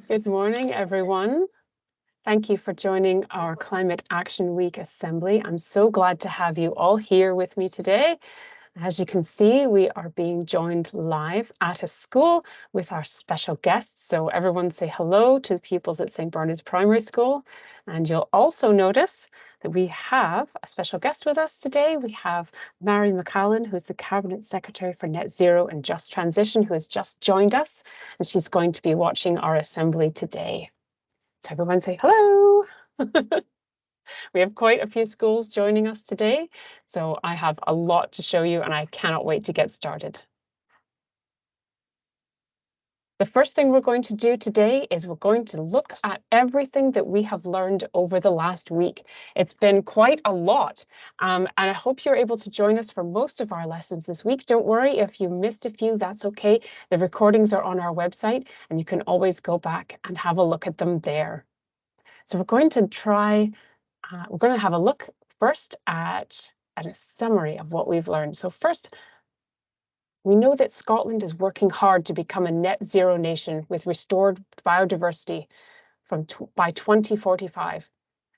Good morning, everyone. Thank you for joining our Climate Action Week Assembly. I'm so glad to have you all here with me today. As you can see, we are being joined live at a school with our special guests. So everyone say hello to pupils at St. Bernard's Primary School. And you'll also notice that we have a special guest with us today. We have Mairi McAllen, who's the Cabinet Secretary for Net Zero and Just Transition, who has just joined us. And she's going to be watching our assembly today. So everyone say hello. We have quite a few schools joining us today, so I have a lot to show you and I cannot wait to get started. The first thing we're going to do today is we're going to look at everything that we have learned over the last week. It's been quite a lot, and I hope you're able to join us for most of our lessons this week. Don't worry if you missed a few, that's okay. The recordings are on our website and you can always go back and have a look at them there. So we're going to have a look first at a summary of what we've learned. So first, we know that Scotland is working hard to become a net zero nation with restored biodiversity by 2045.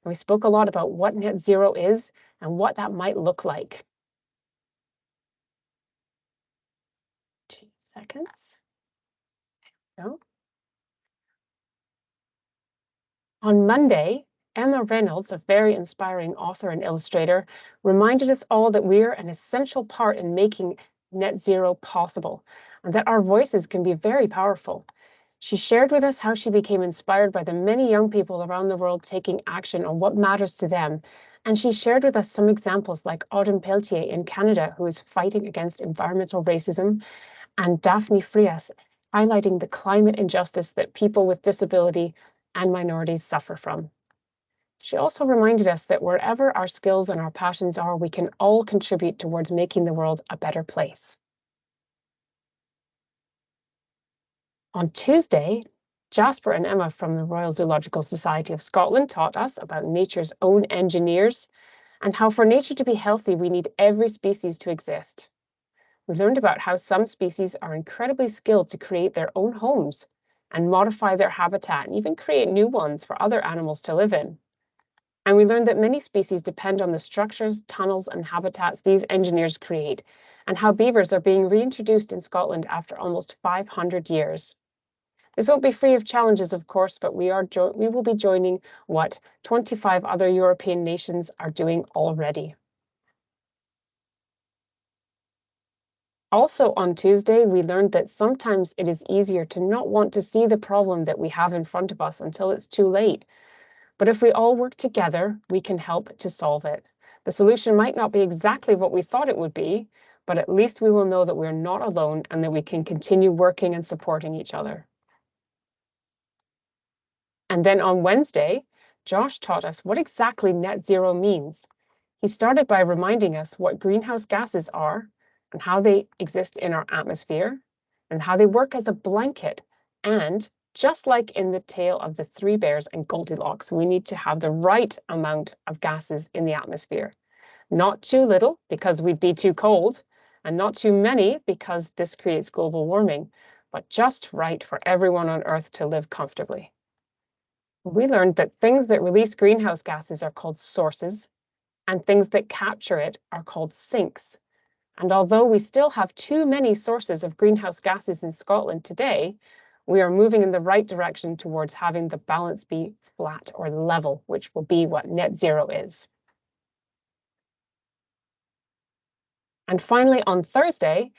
And we spoke a lot about what net zero is and what that might look like. 2 seconds. There we go. On Monday, Emma Reynolds, a very inspiring author and illustrator, reminded us all that we're an essential part in making net zero possible and that our voices can be very powerful. She shared with us how she became inspired by the many young people around the world taking action on what matters to them. And she shared with us some examples like Autumn Peltier in Canada, who is fighting against environmental racism, and Daphne Frias, highlighting the climate injustice that people with disability and minorities suffer from. She also reminded us that wherever our skills and our passions are, we can all contribute towards making the world a better place. On Tuesday, Jasper and Emma from the Royal Zoological Society of Scotland taught us about nature's own engineers and how for nature to be healthy, we need every species to exist. We learned about how some species are incredibly skilled to create their own homes and modify their habitat and even create new ones for other animals to live in. And we learned that many species depend on the structures, tunnels, and habitats these engineers create, and how beavers are being reintroduced in Scotland after almost 500 years. This won't be free of challenges, of course, but we will be joining what 25 other European nations are doing already. Also on Tuesday, we learned that sometimes it is easier to not want to see the problem that we have in front of us until it's too late. But if we all work together, we can help to solve it. The solution might not be exactly what we thought it would be, but at least we will know that we're not alone and that we can continue working and supporting each other. And then on Wednesday, Josh taught us what exactly net zero means. He started by reminding us what greenhouse gases are and how they exist in our atmosphere and how they work as a blanket. And just like in the tale of the three bears and Goldilocks, we need to have the right amount of gases in the atmosphere. Not too little because we'd be too cold, and not too many because this creates global warming, but just right for everyone on Earth to live comfortably. We learned that things that release greenhouse gases are called sources, and things that capture it are called sinks. And although we still have too many sources of greenhouse gases in Scotland today, we are moving in the right direction towards having the balance be flat or level, which will be what net zero is. And finally, on Thursday,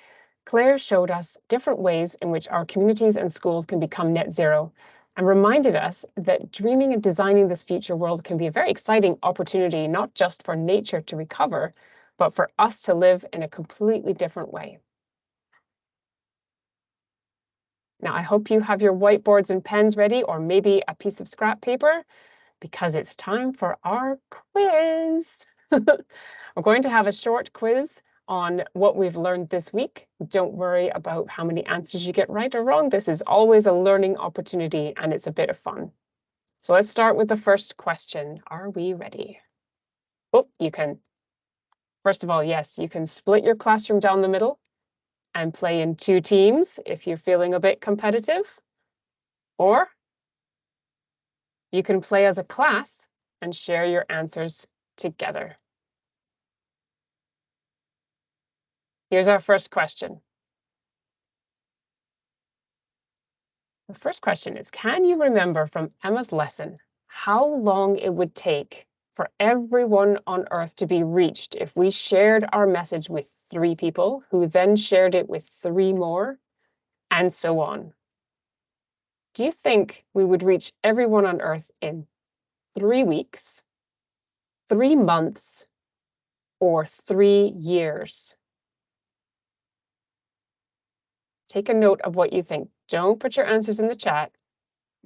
Claire showed us different ways in which our communities and schools can become net zero, and reminded us that dreaming and designing this future world can be a very exciting opportunity, not just for nature to recover, but for us to live in a completely different way. Now, I hope you have your whiteboards and pens ready, or maybe a piece of scrap paper, because it's time for our quiz. We're going to have a short quiz on what we've learned this week. Don't worry about how many answers you get right or wrong. This is always a learning opportunity and it's a bit of fun. So let's start with the first question. Are we ready? Oh, you can First of all, yes, you can split your classroom down the middle and play in 2 teams if you're feeling a bit competitive. Or you can play as a class and share your answers together. Here's our first question. The first question is, can you remember from Emma's lesson how long it would take for everyone on Earth to be reached if we shared our message with 3 people who then shared it with 3 more, and so on? Do you think we would reach everyone on Earth in 3 weeks, 3 months, or 3 years? Take a note of what you think. Don't put your answers in the chat,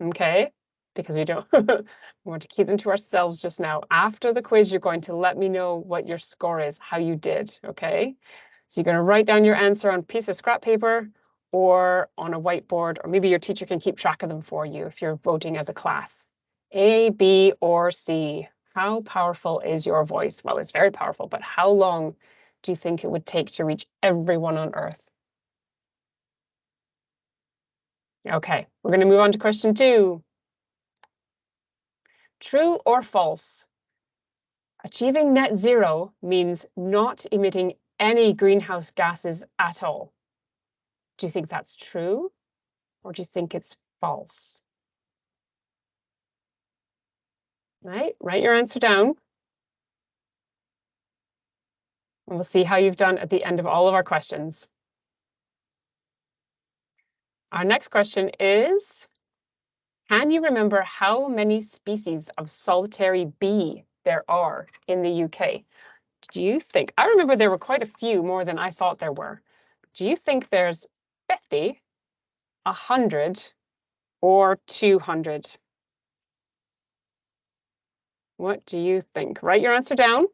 okay? Because we don't we want to keep them to ourselves just now. After the quiz, you're going to let me know what your score is, how you did, okay? So you're going to write down your answer on a piece of scrap paper or on a whiteboard, or maybe your teacher can keep track of them for you if you're voting as a class. A, B, or C. How powerful is your voice? Well, it's very powerful, but how long do you think it would take to reach everyone on Earth? Okay, we're going to move on to question 2. True or false? Achieving net zero means not emitting any greenhouse gases at all. Do you think that's true, or do you think it's false? Right, write your answer down. And we'll see how you've done at the end of all of our questions. Our next question is, can you remember how many species of solitary bee there are in the UK? Do you think, I remember there were quite a few, more than I thought there were. Do you think there's 50, 100, or 200? What do you think? Write your answer down,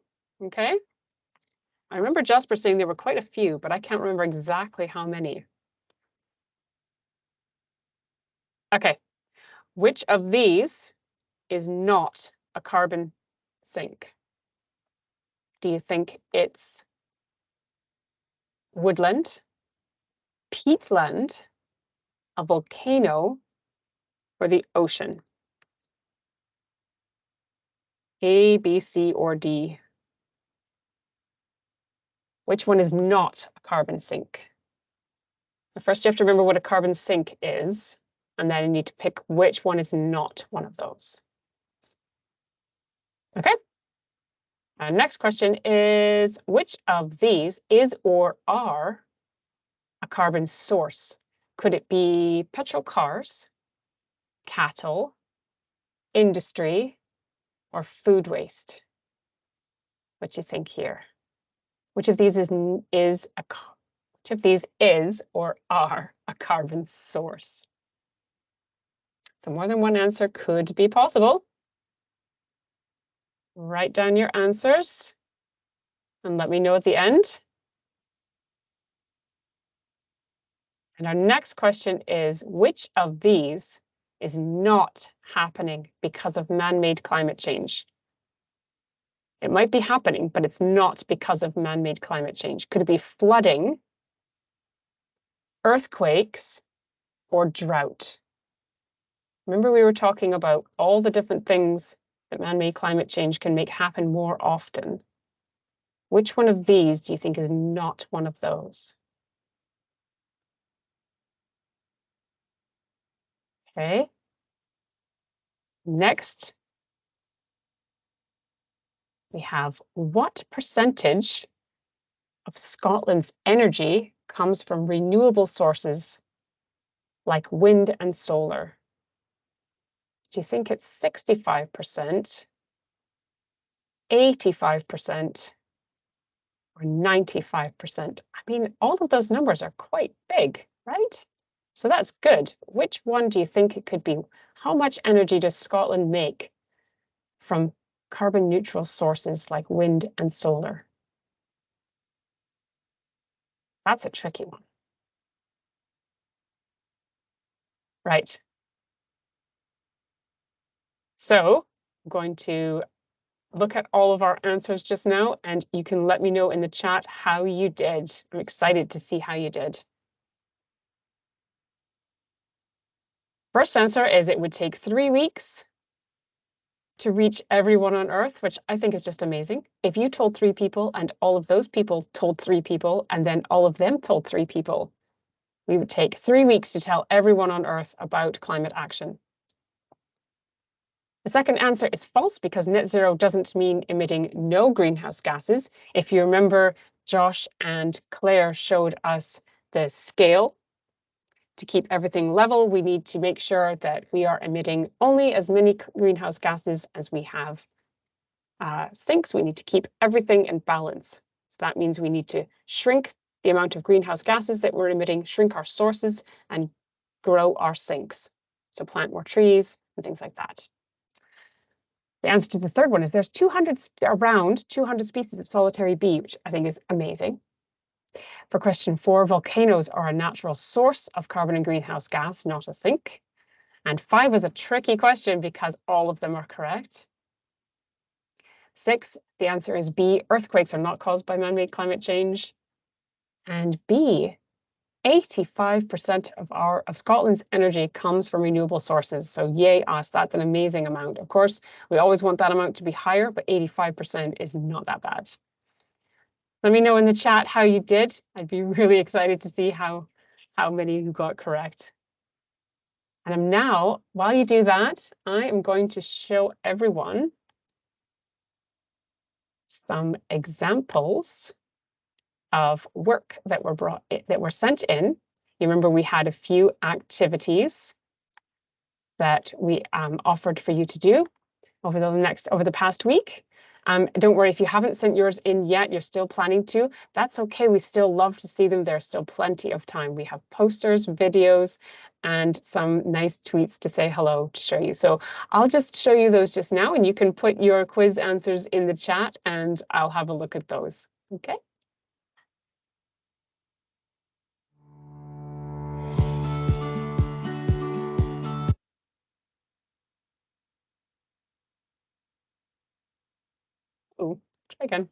okay? I remember Jasper saying there were quite a few, but I can't remember exactly how many. Okay, which of these is not a carbon sink? Do you think it's woodland, peatland, a volcano, or the ocean? A, B, C, or D? Which one is not a carbon sink? First, you have to remember what a carbon sink is, and then you need to pick which one is not one of those. Okay. Our next question is, which of these is or are a carbon source? Could it be petrol cars, cattle, industry, or food waste? What do you think here? Which of these is or are a carbon source? So more than one answer could be possible. Write down your answers and let me know at the end. And our next question is, which of these is not happening because of man-made climate change? It might be happening, but it's not because of man-made climate change. Could it be flooding, earthquakes, or drought? Remember, we were talking about all the different things that man-made climate change can make happen more often. Which one of these do you think is not one of those? Okay. Next, we have, what percentage of Scotland's energy comes from renewable sources like wind and solar? Do you think it's 65%, 85%, or 95%? I mean, all of those numbers are quite big, right? So that's good. Which one do you think it could be? How much energy does Scotland make from carbon neutral sources like wind and solar? That's a tricky one. Right. So I'm going to look at all of our answers just now, and you can let me know in the chat how you did. I'm excited to see how you did. First answer is it would take 3 weeks to reach everyone on Earth, which I think is just amazing. If you told 3 people and all of those people told 3 people and then all of them told 3 people, we would take 3 weeks to tell everyone on Earth about climate action. The second answer is false because net zero doesn't mean emitting no greenhouse gases. If you remember, Josh and Claire showed us the scale. To keep everything level, we need to make sure that we are emitting only as many greenhouse gases as we have sinks. We need to keep everything in balance. So that means we need to shrink the amount of greenhouse gases that we're emitting, shrink our sources, and grow our sinks. So plant more trees and things like that. The answer to the third one is there's around 200 species of solitary bee, which I think is amazing. For question 4, volcanoes are a natural source of carbon and greenhouse gas, not a sink. And 5 was a tricky question because all of them are correct. 6, the answer is B, earthquakes are not caused by man-made climate change. And B, 85% of Scotland's energy comes from renewable sources. So yay us, that's an amazing amount. Of course, we always want that amount to be higher, but 85% is not that bad. Let me know in the chat how you did. I'd be really excited to see how many you got correct. And now, while you do that, I am going to show everyone some examples of work that were sent in. You remember we had a few activities that we offered for you to do over the past week. Don't worry, if you haven't sent yours in yet, you're still planning to, that's okay. We still love to see them. There's still plenty of time. We have posters, videos, and some nice tweets to say hello to show you. So I'll just show you those just now, and you can put your quiz answers in the chat, and I'll have a look at those. Okay. Oh, try again.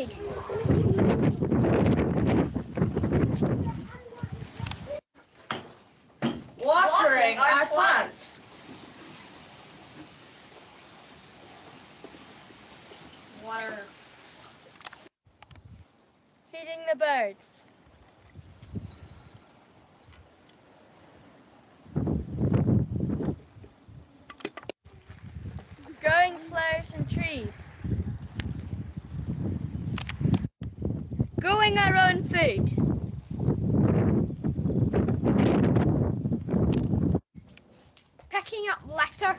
outside. Watering our plants. Water. Feeding the birds. Growing flowers and trees. Growing our own food. Picking up litter.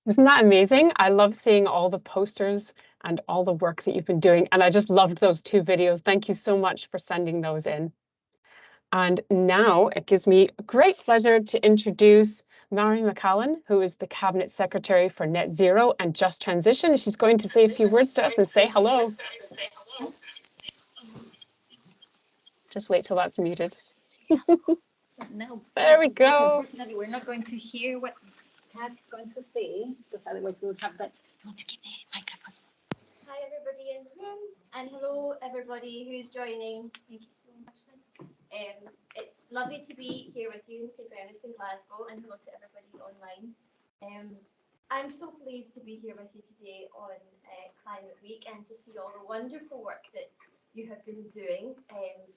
Isn't that amazing? I love seeing all the posters and all the work that you've been doing. And I just loved those 2 videos. Thank you so much for sending those in. And now it gives me great pleasure to introduce Mairi McAllen, who is the Cabinet Secretary for Net Zero and Just Transition. She's going to say a few words to us and say hello. Just wait till that's muted. No. There we go. Unfortunately, we're not going to hear what Kat's going to say, because otherwise we'll have that. I want to keep the microphone. Hi everybody in the room, and hello everybody who's joining. Thank you so much, Sam. It's lovely to be here with you in St. Bernard's in Glasgow, and hello to everybody online. I'm so pleased to be here with you today on Climate Week and to see all the wonderful work that you have been doing,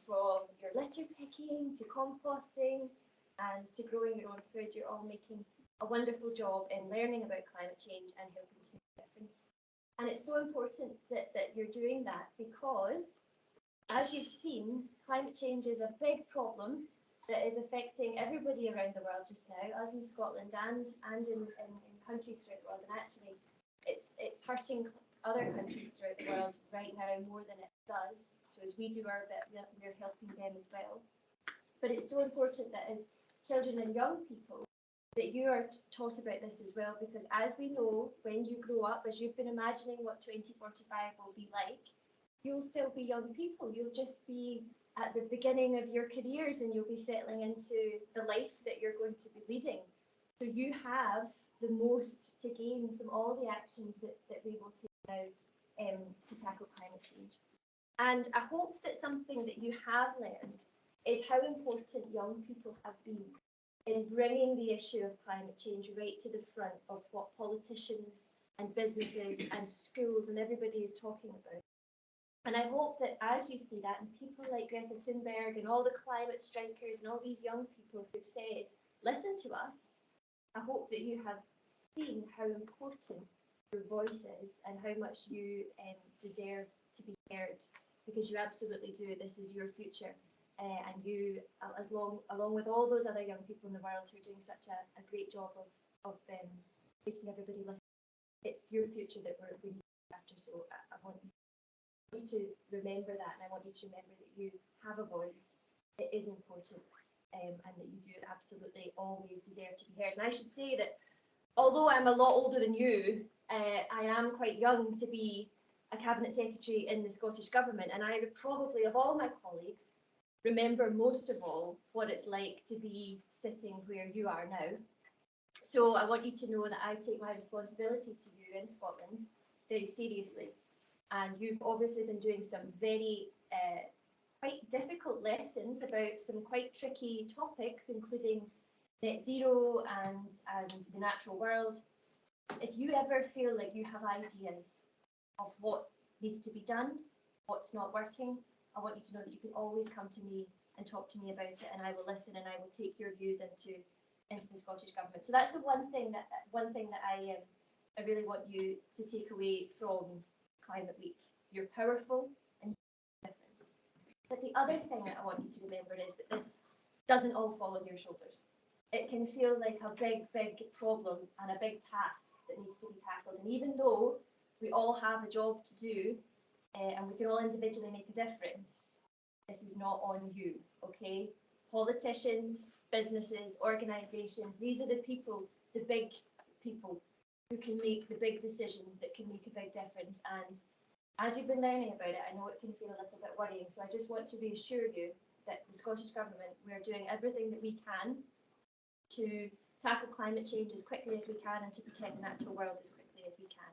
from your litter picking to composting and to growing your own food. You're all making a wonderful job in learning about climate change and helping to make a difference. And it's so important that you're doing that, because, as you've seen, climate change is a big problem that is affecting everybody around the world just now, us in Scotland and in countries throughout the world. And actually, it's hurting other countries throughout the world right now more than it does. So as we do our bit, we're helping them as well. But it's so important that as children and young people, that you are taught about this as well, because as we know, when you grow up, as you've been imagining what 2045 will be like, you'll still be young people. You'll just be at the beginning of your careers and you'll be settling into the life that you're going to be leading. So you have the most to gain from all the actions that we will take now to tackle climate change. And I hope that something that you have learned is how important young people have been in bringing the issue of climate change right to the front of what politicians and businesses and schools and everybody is talking about. And I hope that as you see that, and people like Greta Thunberg and all the climate strikers and all these young people who've said, listen to us, I hope that you have seen how important your voice is and how much you deserve to be heard, because you absolutely do. This is your future. And you, along with all those other young people in the world who are doing such a great job of making everybody listen, it's your future that we're looking after. So I want you to remember that, and I want you to remember that you have a voice. It is important, and that you do absolutely always deserve to be heard. And I should say that although I'm a lot older than you, I am quite young to be a cabinet secretary in the Scottish Government, and I would probably, of all my colleagues, remember most of all what it's like to be sitting where you are now. So I want you to know that I take my responsibility to you in Scotland very seriously. And you've obviously been doing some very quite difficult lessons about some quite tricky topics, including net zero and the natural world. If you ever feel like you have ideas of what needs to be done, what's not working, I want you to know that you can always come to me and talk to me about it, and I will listen and I will take your views into the Scottish Government. So that's the one thing that I really want you to take away from Climate Week. You're powerful and you make a difference. But the other thing that I want you to remember is that this doesn't all fall on your shoulders. It can feel like a big problem and a big task that needs to be tackled. And even though we all have a job to do, and we can all individually make a difference, this is not on you, okay? Politicians, businesses, organisations, these are the people, the big people, who can make the big decisions that can make a big difference. And as you've been learning about it, I know it can feel a little bit worrying, so I just want to reassure you that the Scottish Government, we're doing everything that we can to tackle climate change as quickly as we can and to protect the natural world as quickly as we can.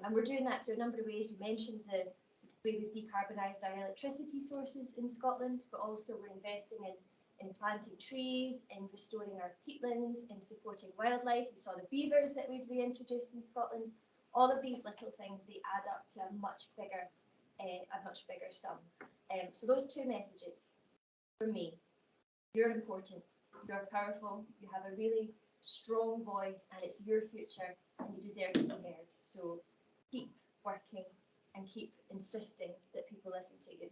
And we're doing that through a number of ways. You mentioned the way we've decarbonised our electricity sources in Scotland, but also we're investing in planting trees, in restoring our peatlands, in supporting wildlife. We saw the beavers that we've reintroduced in Scotland. All of these little things, they add up to a much bigger sum. So those two messages for me: you're important, you're powerful, you have a really strong voice, and it's your future, and you deserve to be heard. So keep working and keep insisting that people listen to you.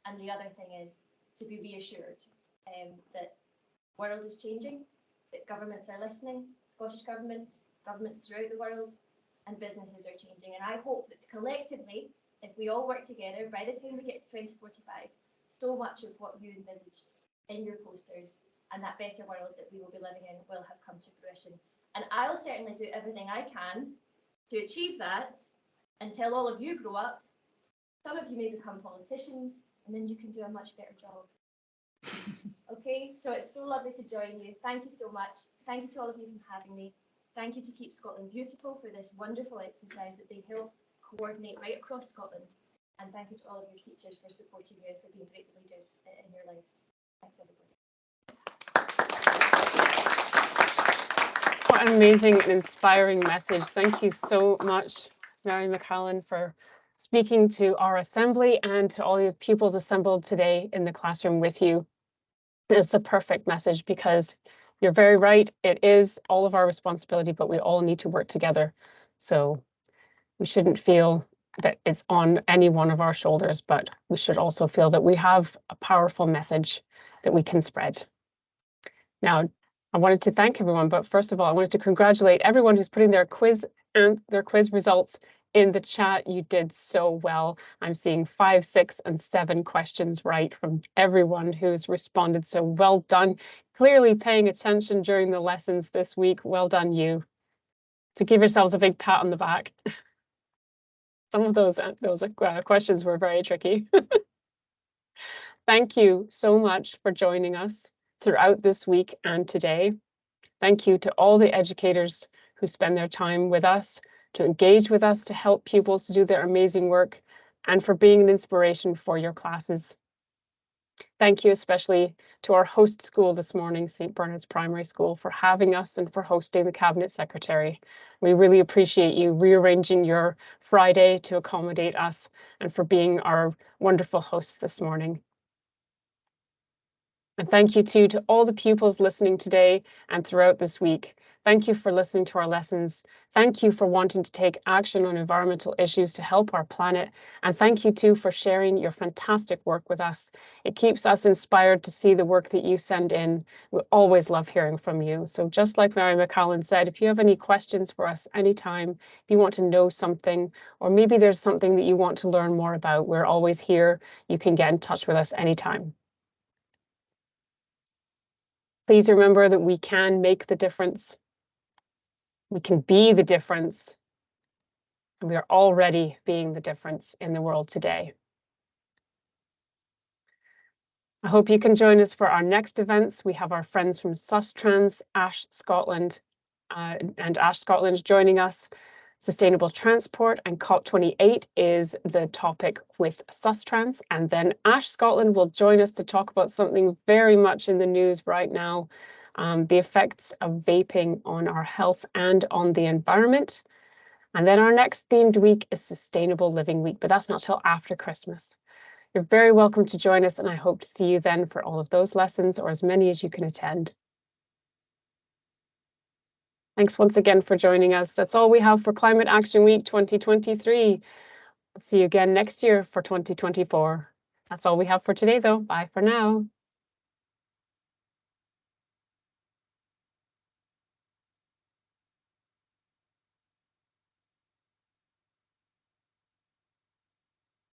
And the other thing is to be reassured that the world is changing, that governments are listening, Scottish governments, governments throughout the world, and businesses are changing. And I hope that collectively, if we all work together, by the time we get to 2045, so much of what you envisaged in your posters and that better world that we will be living in will have come to fruition. And I'll certainly do everything I can to achieve that until all of you grow up. Some of you may become politicians, and then you can do a much better job. Okay, so it's so lovely to join you. Thank you so much. Thank you to all of you for having me. Thank you to Keep Scotland Beautiful for this wonderful exercise that they help coordinate right across Scotland. And thank you to all of your teachers for supporting you and for being great leaders in your lives. Thanks, everybody. What an amazing and inspiring message. Thank you so much, Mairi McAllen, for speaking to our assembly and to all your pupils assembled today in the classroom with you. It's the perfect message, because you're very right. It is all of our responsibility, but we all need to work together. So we shouldn't feel that it's on any one of our shoulders, but we should also feel that we have a powerful message that we can spread. Now, I wanted to thank everyone, but first of all, I wanted to congratulate everyone who's putting their quiz and their quiz results in the chat. You did so well. I'm seeing 5, 6, and 7 questions right from everyone who's responded. So well done. Clearly paying attention during the lessons this week. Well done, you. So give yourselves a big pat on the back. Some of those questions were very tricky. Thank you so much for joining us throughout this week and today. Thank you to all the educators who spend their time with us, to engage with us, to help pupils to do their amazing work, and for being an inspiration for your classes. Thank you especially to our host school this morning, St. Bernard's Primary School, for having us and for hosting the Cabinet Secretary. We really appreciate you rearranging your Friday to accommodate us and for being our wonderful hosts this morning. And thank you too to all the pupils listening today and throughout this week. Thank you for listening to our lessons. Thank you for wanting to take action on environmental issues to help our planet. And thank you too for sharing your fantastic work with us. It keeps us inspired to see the work that you send in. We always love hearing from you. So just like Mairi McAllen said, if you have any questions for us anytime, if you want to know something, or maybe there's something that you want to learn more about, we're always here. You can get in touch with us anytime. Please remember that we can make the difference. We can be the difference. And we are already being the difference in the world today. I hope you can join us for our next events. We have our friends from Sustrans, Ash Scotland, and Ash Scotland joining us. Sustainable transport and COP28 is the topic with Sustrans. And then Ash Scotland will join us to talk about something very much in the news right now, the effects of vaping on our health and on the environment. And then our next themed week is Sustainable Living Week, but that's not till after Christmas. You're very welcome to join us, and I hope to see you then for all of those lessons, or as many as you can attend. Thanks once again for joining us. That's all we have for Climate Action Week 2023. We'll see you again next year for 2024. That's all we have for today, though. Bye for now.